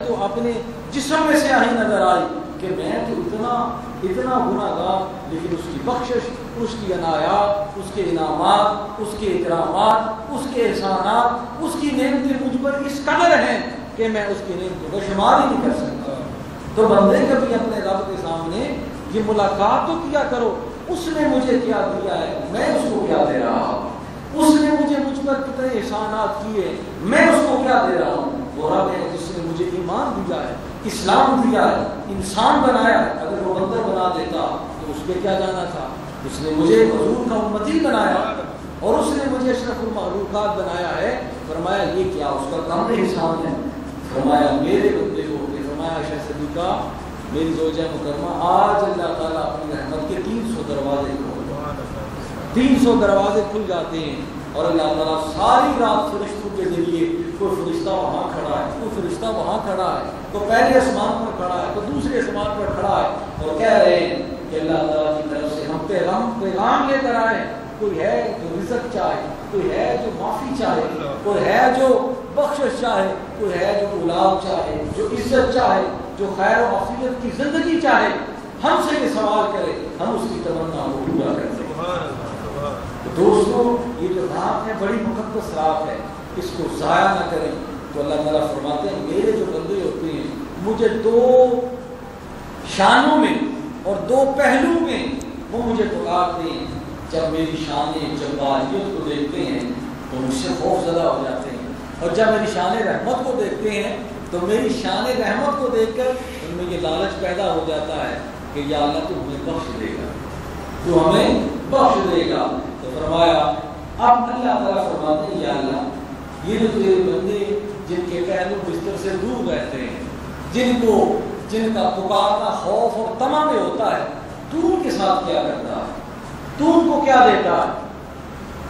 تو اپنے جسم میں سے آئی نظر آئی کہ میں تو اتنا گناہگار، لیکن اس کی بخشش، اس کی عنایات، اس کے انعامات، اس کے اکرامات، اس کے احسانات، اس کی نعمتیں مجھ پر اس قدر ہیں کہ میں اس کی نعمتوں کا شمار ہی نہیں کر سکتا۔ تو بندے کبھی اپنے رب کے سامنے یہ ملاقات تو کیا کرو، اس نے مجھے کیا دیا ہے، میں اس کو کیا دے رہا ہوں، اس نے مجھ پر کتنے احسانات کیے، میں اس کو کیا دے رہا ہوں۔ وہ رب ہے جس نے مجھے ایمان دیا ہے، اسلام دیا ہے، انسان بنایا ہے۔ اگر وہ بندر بنا دیتا تو اس پہ کیا جانا تھا؟ اس نے مجھے حضور کا امتی بنایا اور اس نے مجھے اشرف المخلوقات بنایا ہے۔ فرمایا یہ کیا اس کا کم احسان ہے؟ فرمایا میرے بندے کو، فرمایا عائشہ صدیقہ میری زوجہ مکرمہ، آج اللہ تعالیٰ اپنی رحمت کے 300 دروازے کھول، 300 دروازے کھل جاتے ہیں اور اللہ تعالیٰ ساری رات فرشتوں کے ذریعے، کوئی فرشتہ وہاں کھڑا ہے، کوئی فرشتہ وہاں کھڑا ہے، تو پہلے آسمان پر کھڑا ہے، تو دوسرے آسمان پر کھڑا ہے، اور کہہ رہے ہیں کہ اللہ تعالیٰ کی طرف سے ہم پیغام لے کر آئے۔ کوئی ہے جو رزق چاہے، کوئی ہے جو معافی چاہے، کوئی ہے جو بخشش چاہے، کوئی ہے جو اولاد چاہے، جو عزت چاہے، جو خیر و عافیت کی زندگی چاہے، ہم سے یہ سوال کرے، ہم اس کی تمنا کو پورا کر دیں۔ دوستو یہ جو رات ہے بڑی مقدس رات ہے، اس کو ضائع نہ کریں۔ تو اللہ تعالیٰ فرماتے ہیں میرے جو بندے ہوتے ہیں مجھے 2 شانوں میں اور 2 پہلو میں وہ مجھے پکارتے ہیں۔ جب میری شان جباریت کو دیکھتے ہیں تو مجھ سے خوف زدہ ہو جاتے ہیں، اور جب میری شان رحمت کو دیکھتے ہیں تو میری شان رحمت کو دیکھ کر ان میں یہ لالچ پیدا ہو جاتا ہے کہ یا اللہ تو ہمیں بخش دے گا، تو ہمیں بخش دے گا۔ تو فرمایا اب اللہ تعالیٰ فرماتے ہیں یا اللہ یہ جو تیرے بندے جن کے پہلو بستر سے دور رہتے ہیں، جن کا پکارنا خوف اور طمع میں ہوتا ہے، تو ان کے ساتھ کیا کرتا ہے، تو ان کو کیا دیتا ہے؟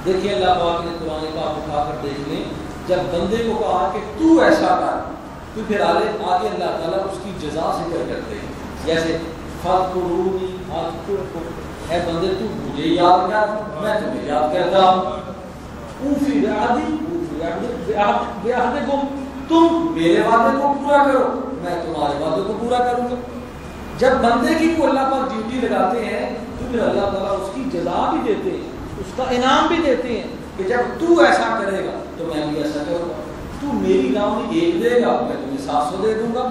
دیکھیں اللہ پاک نے قرآن پاک اٹھا کر دیکھ لیں، جب بندے کو کہا کہ تو ایسا کر، تو پھر آگے اللہ تعالیٰ اس کی جزا ذکر کرتے ہیں، جیسے فَاذْكُرُونِی أَذْكُرْکُم، اے بندے تو مجھے یاد کر، میں تمہیں یاد کرتا ہوں۔ اوفی بعہدکم، تم میرے وعدے کو پورا کرو، میں تمہارے وعدے کو پورا کروں گا۔ جب بندے کی کو اللہ پر ڈیوٹی لگاتے ہیں تو پھر اللہ تعالیٰ اس کی جزا بھی دیتے ہیں، اس کا انعام بھی دیتے ہیں کہ جب تو ایسا کرے گا تو میں بھی ایسا کروں گا، تو میری نام میں 1 دے گا میں تمہیں 700 دے دوں گا۔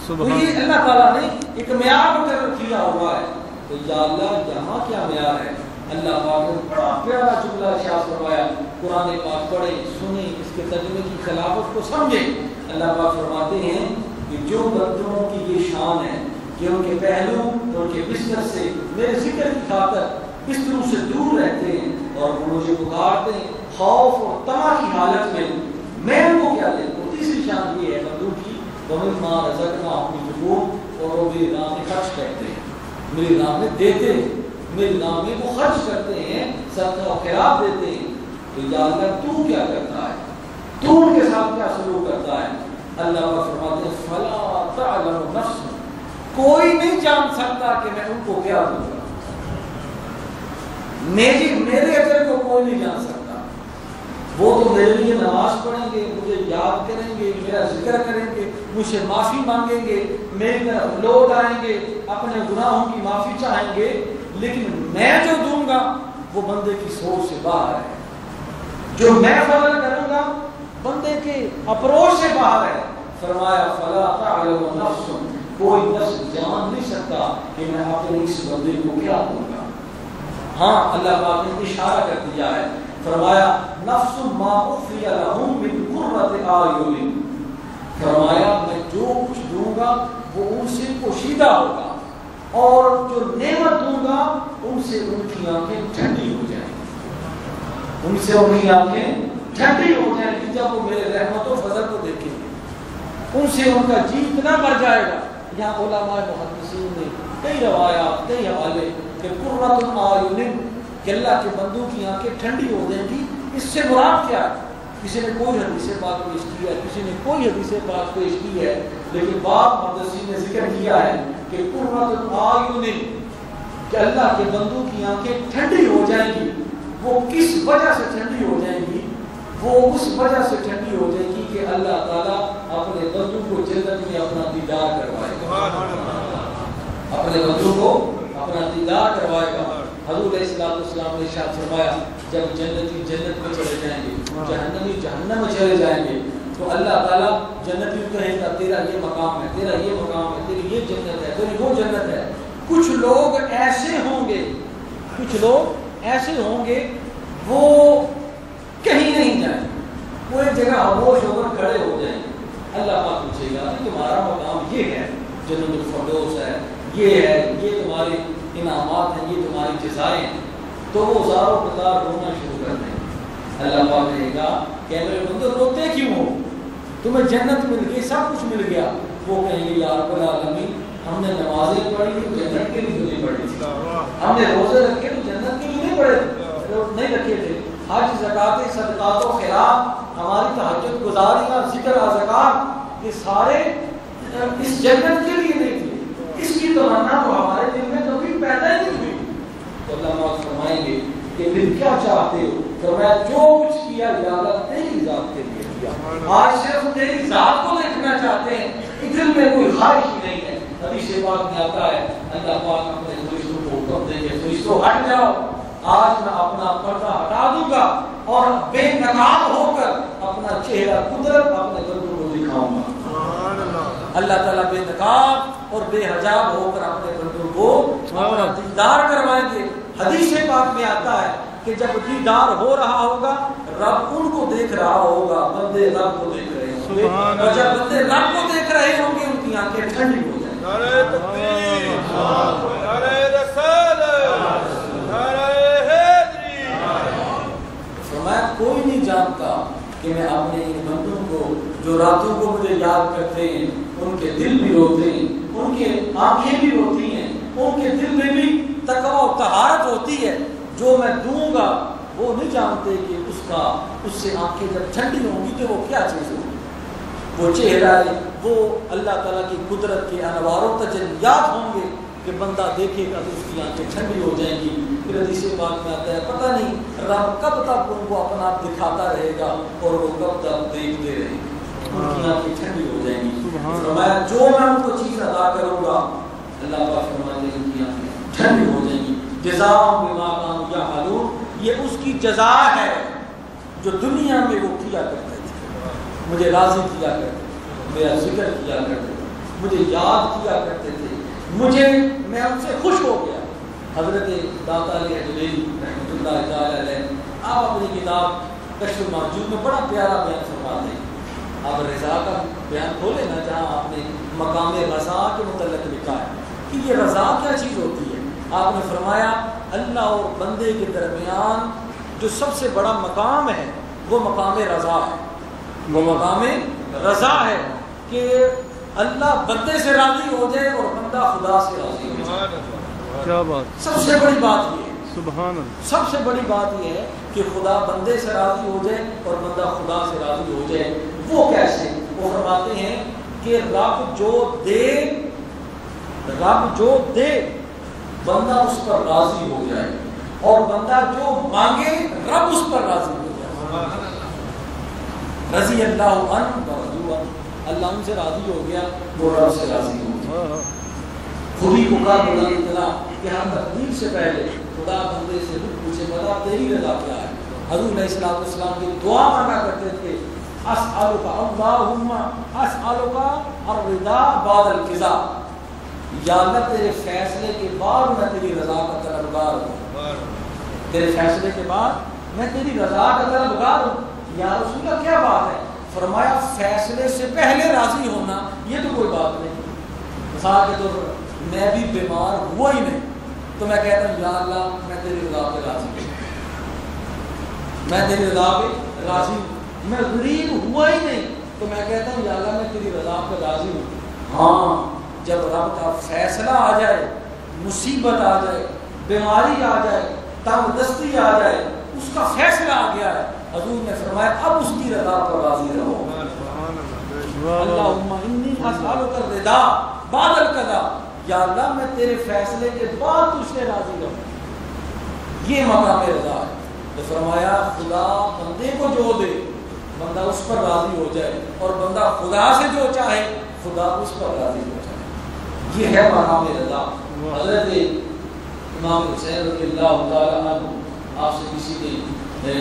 تو یہ اللہ تعالیٰ نے ایک معیار مقرر کیا ہوا ہے۔ تو یا اللہ یہاں کیا معیار ہے؟ اللہ پاک نے بڑا پیارا جملہ ارشاد فرمایا، قرآن پاک پڑھیں، سنیں، اس کے ترجمے کی خلافت کو سمجھیں۔ اللہ پاک فرماتے ہیں کہ جو بندوں کی یہ شان ہے کہ ان کے پہلو اور ان کے بستر سے میرے ذکر کی خاطر بستروں سے دور رہتے ہیں اور وہ مجھے پکارتے ہیں خوف اور طمع کی حالت میں ان کو کیا دیتا ہوں۔ تیسری شان یہ ہے بندوں کی، وَمِمَّا رَزَقْنَاهُمْ يُنْفِقُونَ، اور وہ میرے نام میں خرچ کرتے ہیں، میرے نام میں دیتے ہیں، میرے نام میں وہ خرچ کرتے ہیں، صدقہ و خیرات دیتے ہیں۔ تو یا اللہ تو کیا کرتا ہے، تو ان کے ساتھ کیا سلوک کرتا ہے؟ اللہ کا فرماتے ہیں فَلَا تَعْلَمُ نَفْسٌ، کوئی نہیں جان سکتا کہ میں ان کو کیا دوں گا، میرے اجر کو کوئی نہیں جان سکتا۔ وہ تو میرے لیے نماز پڑھیں گے، مجھے یاد کریں گے، میرا ذکر کریں گے، مجھ سے معافی مانگیں گے، میری طرف لوٹ آئیں گے، اپنے گناہوں کی معافی چاہیں گے، لیکن میں جو دوں گا وہ بندے کی سوچ سے باہر ہے، جو میں فضل کروں گا بندے کے اپروچ سے باہر ہے۔ فرمایا فلا تعلم نفس، کوئی نفس جان نہیں سکتا کہ میں اپنے اس بندے کو کیا دوں گا۔ ہاں اللہ پاک نے اشارہ کر دیا ہے، فرمایا نفس ما اخفی لهم من قرۃ اعین، فرمایا میں جو کچھ دوں گا وہ ان سے پوشیدہ ہوگا، اور جو نعمت دوں گا ان سے ان کی آنکھیں ٹھنڈی ہو جائیں گی، ان سے ان کی آنکھیں ٹھنڈی ہو جائیں گی جب وہ میرے رحمت و فضل کو دیکھیں گے، ان سے ان کا جی اتنا بڑھ جائے گا۔ یہاں علماء محدثین نے کئی روایات، کئی حوالے کہ قرۃ اعین، کہ اللہ کے بندوں کی آنکھیں ٹھنڈی ہو جائیں گی، اس سے مراد کیا ہے؟ کسی نے کوئی حدیث پاک پیش کی ہے، کسی نے کوئی حدیث پاک پیش کی ہے، لیکن بعض محدثین نے ذکر کیا ہے کہ قرۃ اعین، کہ اللہ کے بندوں کی آنکھیں ٹھنڈی ہو جائیں گی۔ وہ کس وجہ سے ٹھنڈی ہو جائیں گی؟ وہ اس وجہ سے ٹھنڈی ہو جائے گی کہ اللہ تعالیٰ اپنے بندوں جنت میں اپنا دیدار کروائے گا، اپنے بندوں کو اپنا دیدار کروائے گا۔ حضور علیہ السلام نے ارشاد فرمایا جب جنتی جنت میں چلے جائیں گے، جہنمی جہنم میں چلے جائیں گے، تو اللہ تعالیٰ جنتی کو کہے گا تیرا یہ مقام ہے، تیرا یہ مقام ہے، تیری یہ جنت ہے، تیری وہ جنت ہے۔ کچھ لوگ ایسے ہوں گے، کچھ لوگ ایسے ہوں گے وہ کہیں نہیں جائیں، وہ ایک جگہ خاموش ہو کر کھڑے ہو جائیں۔ اللہ پاک پوچھے گا تمہارا مقام یہ ہے، جنت الفردوس ہے، یہ ہے، یہ تمہارے انعامات ہیں، یہ تمہاری جزائیں ہیں، تو وہ زاروں قطار رونا شروع کر دیں۔ اللہ پاک کہے گا کہ میرے بندو روتے کیوں ہو، تمہیں جنت مل گئی، سب کچھ مل گیا۔ وہ کہیں گے یا رب العالمین ہم نے نمازیں پڑھی تو جنت کے لیے نہیں پڑھی تھی، ہم نے روزے رکھے تو جنت کے لیے نہیں رکھے تھے، حج زکوٰۃ صدقات و خیرات ہماری تہجد گزاریاں ذکر اذکار یہ سارے اس جنت کے لیے نہیں تھے، اس کی تمنا تو ہمارے دل میں کبھی پیدا ہی نہیں ہوئی۔ تو اللہ پاک فرمائیں گے کہ پھر کیا چاہتے ہو؟ فرمایا جو کچھ کیا یا اللہ تیری ذات کے لیے کیا، آج صرف تیری ذات کو دیکھنا چاہتے ہیں، دل میں کوئی خواہش ہی نہیں ہے۔ حدیث پاک میں آتا ہے اللہ پاک اپنے فرشتوں کو حکم دیں گے فرشتوں ہٹ جاؤ، آج میں اپنا پردہ ہٹا دوں گا اور بے نقاب ہو کر اپنا چہرہ قدرت اپنے بندوں کو دکھاؤں گا۔ اللہ تعالیٰ بے نقاب اور بے حجاب ہو کر اپنے بندوں کو اپنا دیدار کروائیں گے۔ حدیث پاک میں آتا ہے کہ جب دیدار ہو رہا ہوگا رب ان کو دیکھ رہا ہوگا، بندے رب کو دیکھ رہے ہوں گے، اور جب بندے رب کو دیکھ رہے ہوں گے ان کی آنکھیں ٹھنڈی ہو جائیں۔ نعرہ تکبیر، نعرہ رسالت، نعرہ حیدری۔ فرمایا کوئی نہیں جانتا کہ میں اپنے ان بندوں کو جو راتوں کو مجھے یاد کرتے ہیں ان کے دل بھی روتے ہیں، ان کے آنکھیں بھی روتی ہیں، ان کے دل میں بھی تقویٰ و طہارت ہوتی ہے، جو میں دوں گا وہ نہیں جانتے کہ اس سے آنکھیں جب ٹھنڈی ہوں گی کہ وہ کیا چیز ہوگی، وہ چہرہ ہے، وہ اللہ تعالیٰ کی قدرت کے انوار و تجلیات ہوں گے کہ بندہ دیکھے گا تو اس کی آنکھیں ٹھنڈی ہو جائیں گی۔ پھر حدیث پاک میں آتا ہے پتہ نہیں رب کب تک ان کو اپنا آپ دکھاتا رہے گا اور وہ کب تک دیکھتے رہیں گے، ان کی آنکھیں ٹھنڈی ہو جائیں گی۔ فرمایا جو میں ان کو چیز ادا کروں گا اللہ پاک فرماتے ہیں ان کی آنکھیں ٹھنڈی ہو جائیں گی۔ جزاء بما كانوا يعملون، یہ اس کی جزا ہے جو دنیا میں وہ کیا کرتے تھے، مجھے راضی کیا کرتے تھے، میرا ذکر کیا کرتے تھے، مجھے یاد کیا کرتے تھے، میں ان سے خوش ہو گیا۔ حضرت داتا علی حجویری رحمۃ اللہ تعالی علیہ آپ اپنی کتاب کشف المحجوب میں بڑا پیارا بیان فرماتے ہیں۔ آپ رضا کا بیان کھولے نا جہاں آپ نے مقام رضا کے متعلق لکھا ہے کہ یہ رضا کیا چیز ہوتی ہے۔ آپ نے فرمایا اللہ اور بندے کے درمیان جو سب سے بڑا مقام ہے وہ مقام رضا ہے، وہ مقام رضا ہے کہ اللہ بندے سے راضی ہو جائے اور بندہ خدا سے راضی ہو جائے۔ کیا بات، سب سے بڑی بات یہ ہے، سبحان اللہ، سب سے بڑی بات یہ ہے کہ خدا بندے سے راضی ہو جائے اور بندہ خدا سے راضی ہو جائے۔ وہ کیسے؟ وہ فرماتے ہیں کہ رب جو دے بندہ اس پر راضی ہو جائے اور بندہ جو مانگے رب اس پر راضی ہو جائے۔ رضی اللہ عنہ ورضوا عنہ، اللہ ان سے راضی ہو گیا وہ رب سے راضی ہو گیا۔ خودی کو کہا بلا اتنا کہ ہم تقدیر سے پہلے خدا بندے سے پوچھے بتا تیری رضا کیا ہے۔ حضور علیہ السلام کی دعا مانگا کرتے تھے اسألک اللہم اسألک الرضا بعد القضاء، یا اللہ تیرے فیصلے کے بعد میں تیری رضا کا طلبگار ہوں، تیرے فیصلے کے بعد میں تیری رضا کا طلبگار ہوں۔ یا رسول اللہ کیا بات ہے؟ فرمایا فیصلے سے پہلے راضی ہونا یہ تو کوئی بات نہیں۔ مثال کے طور پر میں بھی بیمار ہوا ہی نہیں تو میں کہتا ہوں یا اللہ میں تیری رضا پہ راضی ہوں، میں تیری رضا پہ راضی ہوں۔ میں غریب ہوا ہی نہیں تو میں کہتا ہوں یا اللہ میں تیری رضا پہ راضی ہوں۔ ہاں جب رب کا فیصلہ آ جائے، مصیبت آ جائے، بیماری آ جائے، تنگ دستی آ جائے، اس کا فیصلہ آ گیا ہے، حضور نے فرمایا اب اس کی رضا پر راضی رہو۔ اللہم انی اسألک الرضا بعد القضاء، یا اللہ میں تیرے فیصلے کے بعد تجھ سے راضی رہوں، یہ مقام رضا ہے۔ تو فرمایا خدا بندے کو جو دے بندہ اس پر راضی ہو جائے اور بندہ خدا سے جو چاہے خدا اس پر راضی ہو جائے. یہ ہے مقام رضا. حضرت امام حسین رضی اللہ تعالیٰ عنہ آپ سے کسی نے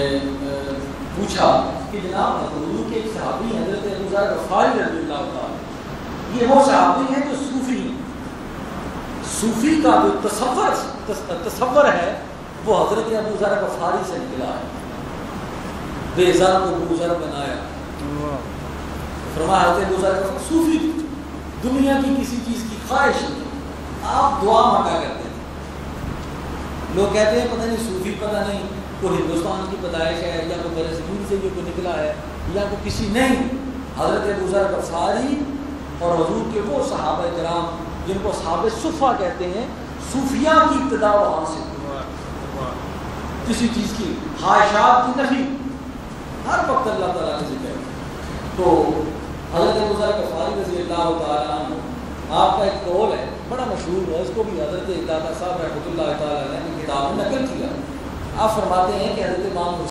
پوچھا کہ جناب حضور کے ایک صحابی ہیں حضرت ابو ذر غفاری رضی اللہ تعالیٰ، یہ وہ صحابی ہیں جو صوفی کا جو تصور ہے وہ حضرت ابو ذر غفاری سے نکلا ہے. بے زر کو ابو ذر بنایا. فرمایا حضرت ابو ذر صوفی دنیا کی کسی چیز کی خواہش نہیں. آپ دعا مانگا کرتے تھے. لوگ کہتے ہیں پتہ نہیں صوفی پتہ نہیں کوئی ہندوستان کی پیدائش ہے یا کوئی برصغیر سے جو کوئی نکلا ہے یا کوئی کسی نہیں. حضرت ابو ذر غفاری اور حضور کے وہ صحابہ کرام جن کو اصحاب صفہ کہتے ہیں، صوفیہ کی ابتدا وہاں سے کسی چیز کی خواہشات کی نفی ہر وقت اللہ تعالیٰ کا ذکر. تو حضرت ابو ذر غفاری رضی اللہ تعالیٰ عنہ آپ کا ایک قول ہے بڑا مشہور ہے، اس کو بھی حضرت داتا صاحب رحمۃ اللہ تعالیٰ نے کتاب میں نقل کیا. آپ فرماتے ہیں کہ حضرت امام